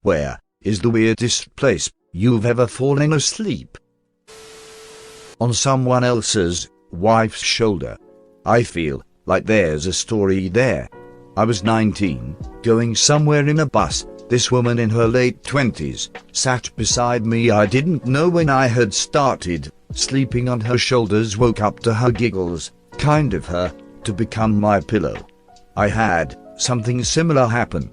Where is the weirdest place you've ever fallen asleep? On someone else's wife's shoulder. I feel like there's a story there. I was 19, going somewhere in a bus. This woman in her late 20s sat beside me. I didn't know when I had started sleeping on her shoulders, woke up to her giggles, kind of her, to become my pillow. I had something similar happen.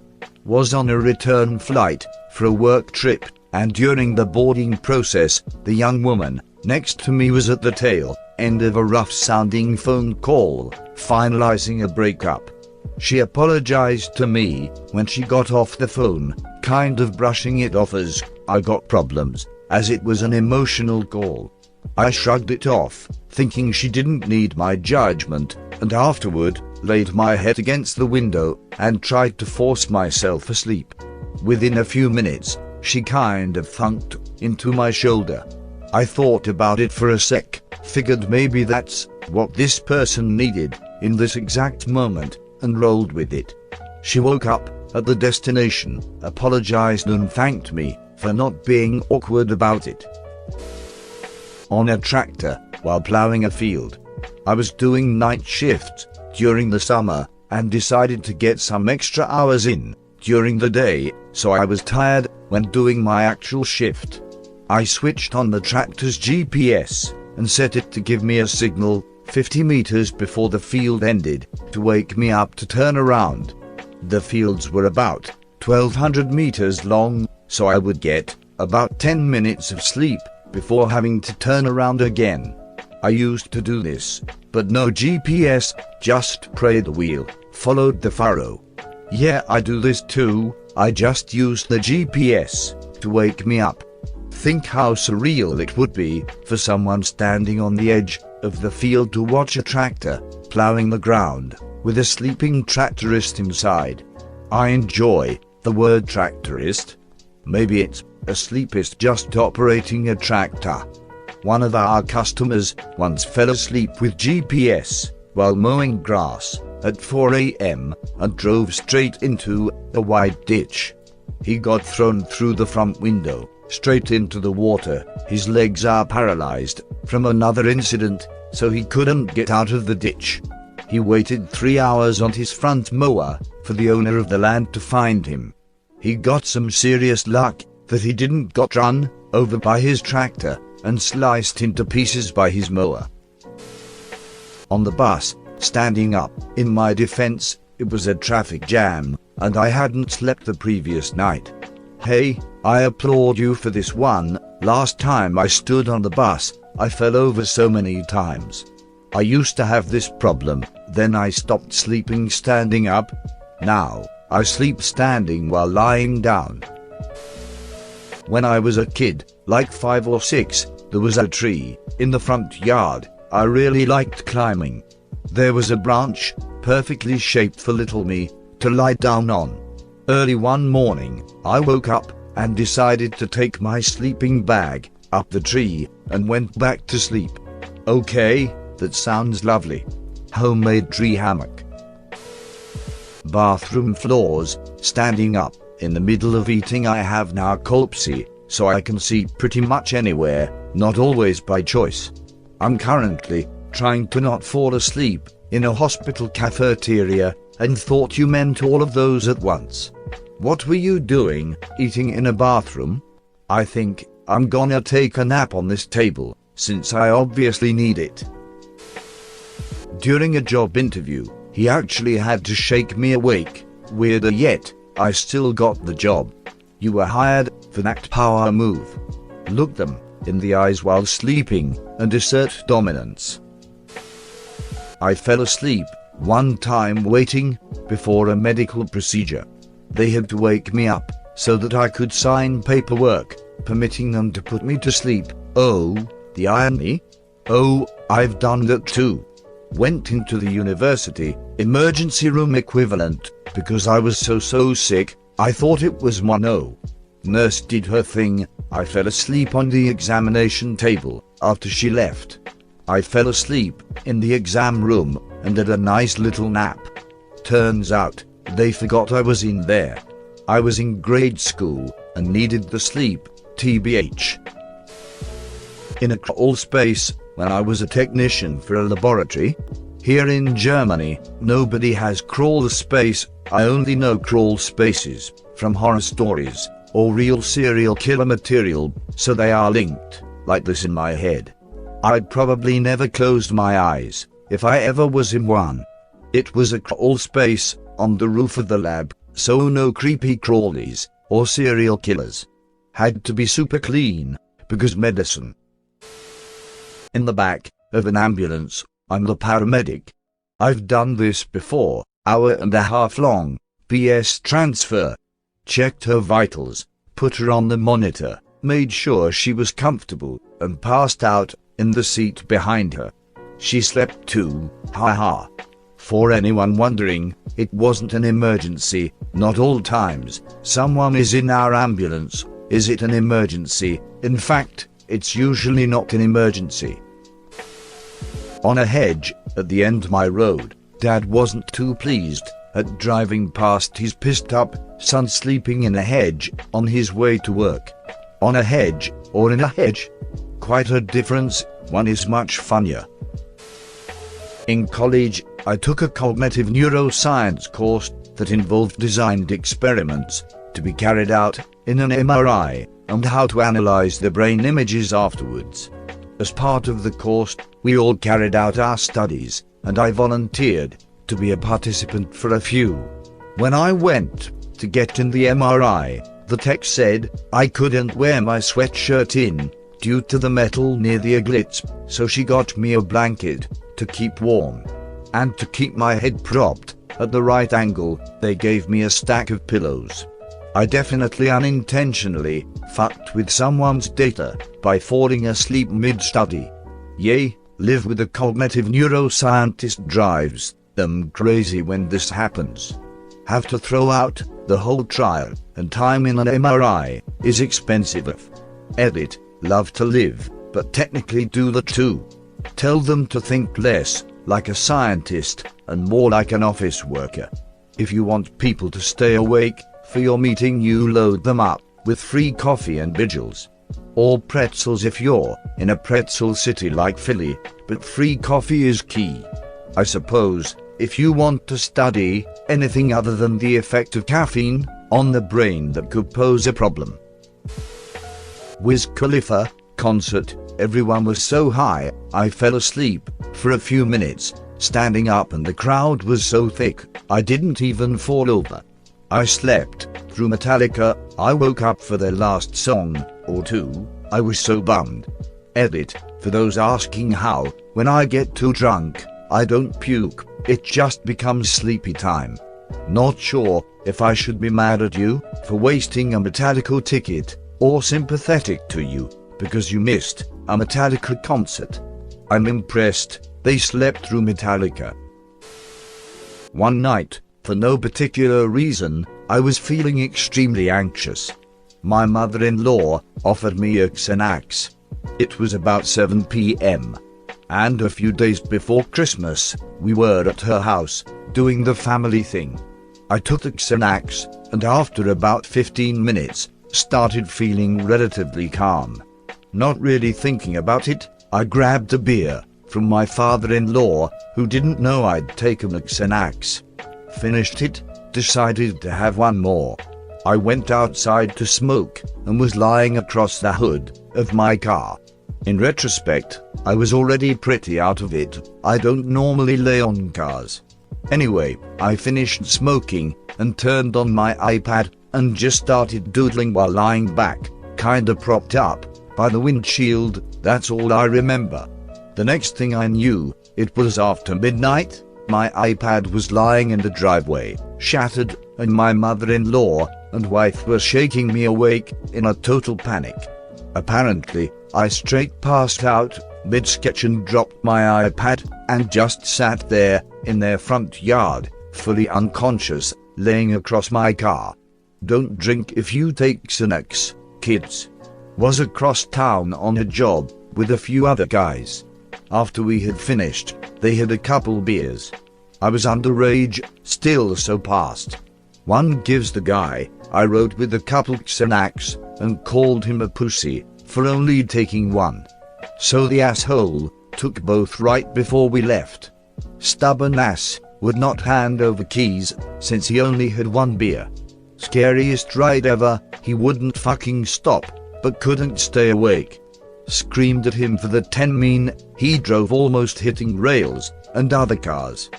Was on a return flight for a work trip, and during the boarding process, the young woman next to me was at the tail end of a rough-sounding phone call, finalizing a breakup. She apologized to me when she got off the phone, kind of brushing it off as I got problems, as it was an emotional call. I shrugged it off, thinking she didn't need my judgment, and afterward laid my head against the window and tried to force myself asleep. Within a few minutes, she kind of thunked into my shoulder. I thought about it for a sec, figured maybe that's what this person needed in this exact moment, and rolled with it. She woke up at the destination, apologized and thanked me for not being awkward about it. On a tractor while plowing a field. I was doing night shifts during the summer and decided to get some extra hours in during the day, so I was tired when doing my actual shift. I switched on the tractor's GPS and set it to give me a signal 50 meters before the field ended to wake me up to turn around. The fields were about 1,200 meters long, so I would get about 10 minutes of sleep before having to turn around again. I used to do this, but no GPS, just pray the wheel followed the furrow. Yeah, I do this too, I just use the GPS to wake me up. Think how surreal it would be for someone standing on the edge of the field to watch a tractor plowing the ground with a sleeping tractorist inside. I enjoy the word tractorist. Maybe it's a sleepist just operating a tractor. One of our customers once fell asleep with GPS while mowing grass at 4 a.m. and drove straight into a wide ditch. He got thrown through the front window, straight into the water. His legs are paralyzed from another incident, so he couldn't get out of the ditch. He waited 3 hours on his front mower for the owner of the land to find him. He got some serious luck that he didn't got run over by his tractor and sliced into pieces by his mower. On the bus, standing up, in my defense, it was a traffic jam, and I hadn't slept the previous night. Hey, I applaud you for this one. Last time I stood on the bus, I fell over so many times. I used to have this problem, then I stopped sleeping standing up. Now, I sleep standing while lying down. When I was a kid, like 5 or 6, there was a tree in the front yard I really liked climbing. There was a branch perfectly shaped for little me to lie down on. Early one morning, I woke up and decided to take my sleeping bag up the tree and went back to sleep. Okay, that sounds lovely. Homemade tree hammock. Bathroom floors, standing up in the middle of eating. I have narcolepsy, so I can see pretty much anywhere, not always by choice. I'm currently trying to not fall asleep in a hospital cafeteria and thought you meant all of those at once. What were you doing, eating in a bathroom? I think I'm gonna take a nap on this table, since I obviously need it. During a job interview, he actually had to shake me awake. Weirder yet, I still got the job. You were hired for that power move. Look them in the eyes while sleeping and assert dominance. I fell asleep one time waiting before a medical procedure. They had to wake me up so that I could sign paperwork permitting them to put me to sleep. Oh, the irony. Oh, I've done that too. Went into the university emergency room equivalent because I was so sick, I thought it was mono. Nurse did her thing. I fell asleep on the examination table after she left. I fell asleep in the exam room and had a nice little nap. Turns out, they forgot I was in there. I was in grade school and needed the sleep, tbh. In a crawl space, when I was a technician for a laboratory. Here in Germany, nobody has crawl space. I only know crawl spaces from horror stories or real serial killer material, so they are linked, like this in my head. I'd probably never closed my eyes, if I ever was in one. It was a crawl space on the roof of the lab, so no creepy crawlies or serial killers. Had to be super clean, because medicine. In the back of an ambulance, I'm the paramedic. I've done this before, hour-and-a-half long, PS transfer. Checked her vitals, put her on the monitor, made sure she was comfortable, and passed out in the seat behind her. She slept too, haha. For anyone wondering, it wasn't an emergency. Not all times someone is in our ambulance is it an emergency. In fact, it's usually not an emergency. On a hedge at the end of my road, Dad wasn't too pleased at driving past his pissed up son sleeping in a hedge on his way to work. On a hedge or in a hedge? Quite a difference. One is much funnier. In college, I took a cognitive neuroscience course that involved designed experiments to be carried out in an MRI and how to analyze the brain images afterwards. As part of the course, we all carried out our studies, and I volunteered to be a participant for a few. When I went to get in the MRI, the tech said I couldn't wear my sweatshirt in due to the metal near the eglets, so she got me a blanket to keep warm. And to keep my head propped at the right angle, they gave me a stack of pillows. I definitely unintentionally fucked with someone's data by falling asleep mid-study. Yay, live with a cognitive neuroscientist drives them crazy when this happens. Have to throw out the whole trial, and time in an MRI is expensive. Edit, love to live, but technically do the two. Tell them to think less like a scientist and more like an office worker. If you want people to stay awake for your meeting, you load them up with free coffee and vigils. Or pretzels if you're in a pretzel city like Philly, but free coffee is key. I suppose, if you want to study anything other than the effect of caffeine on the brain that could pose a problem. Wiz Khalifa concert, everyone was so high, I fell asleep for a few minutes, standing up, and the crowd was so thick, I didn't even fall over. I slept through Metallica. I woke up for their last song or two. I was so bummed. Edit, for those asking how, when I get too drunk, I don't puke, it just becomes sleepy time. Not sure if I should be mad at you for wasting a Metallica ticket, or sympathetic to you because you missed a Metallica concert. I'm impressed they slept through Metallica. One night, for no particular reason, I was feeling extremely anxious. My mother-in-law offered me a Xanax. It was about 7 p.m. and a few days before Christmas, we were at her house, doing the family thing. I took the Xanax, and after about 15 minutes, started feeling relatively calm. Not really thinking about it, I grabbed a beer from my father-in-law, who didn't know I'd taken the Xanax. Finished it, decided to have one more. I went outside to smoke, and was lying across the hood of my car. In retrospect, I was already pretty out of it. I don't normally lay on cars. Anyway, I finished smoking, and turned on my iPad, and just started doodling while lying back, kinda propped up by the windshield. That's all I remember. The next thing I knew, it was after midnight. My iPad was lying in the driveway, shattered, and my mother-in-law and wife were shaking me awake in a total panic. Apparently, I straight passed out mid-sketch and dropped my iPad, and just sat there in their front yard, fully unconscious, laying across my car. Don't drink if you take Xanax, kids. Was across town on a job with a few other guys. After we had finished, they had a couple beers. I was underage, still, so passed. One gives the guy I rode with a couple Xanax and called him a pussy for only taking one. So the asshole took both right before we left. Stubborn ass would not hand over keys since he only had one beer. Scariest ride ever, he wouldn't fucking stop, but couldn't stay awake. Screamed at him for the 10 mean, he drove almost hitting rails and other cars.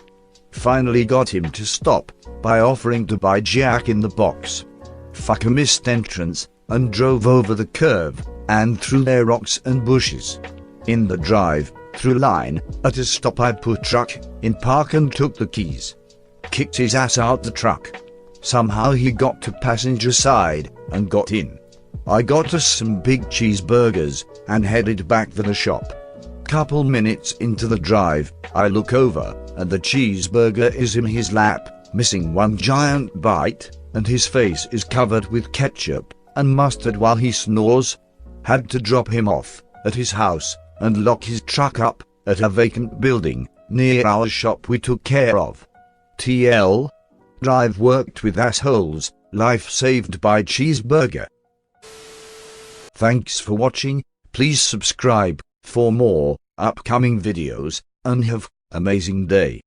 Finally got him to stop by offering to buy Jack in the Box. Fucker missed entrance and drove over the curve and through their rocks and bushes. In the drive-through line at a stop I put truck in park and took the keys. Kicked his ass out the truck. Somehow he got to passenger side and got in. I got us some big cheeseburgers and headed back to the shop. Couple minutes into the drive, I look over and the cheeseburger is in his lap, missing one giant bite, and his face is covered with ketchup and mustard while he snores. Had to drop him off at his house and lock his truck up at a vacant building near our shop we took care of. TL. Drive worked with assholes, life saved by cheeseburger. Thanks for watching, please subscribe for more upcoming videos, and have amazing day.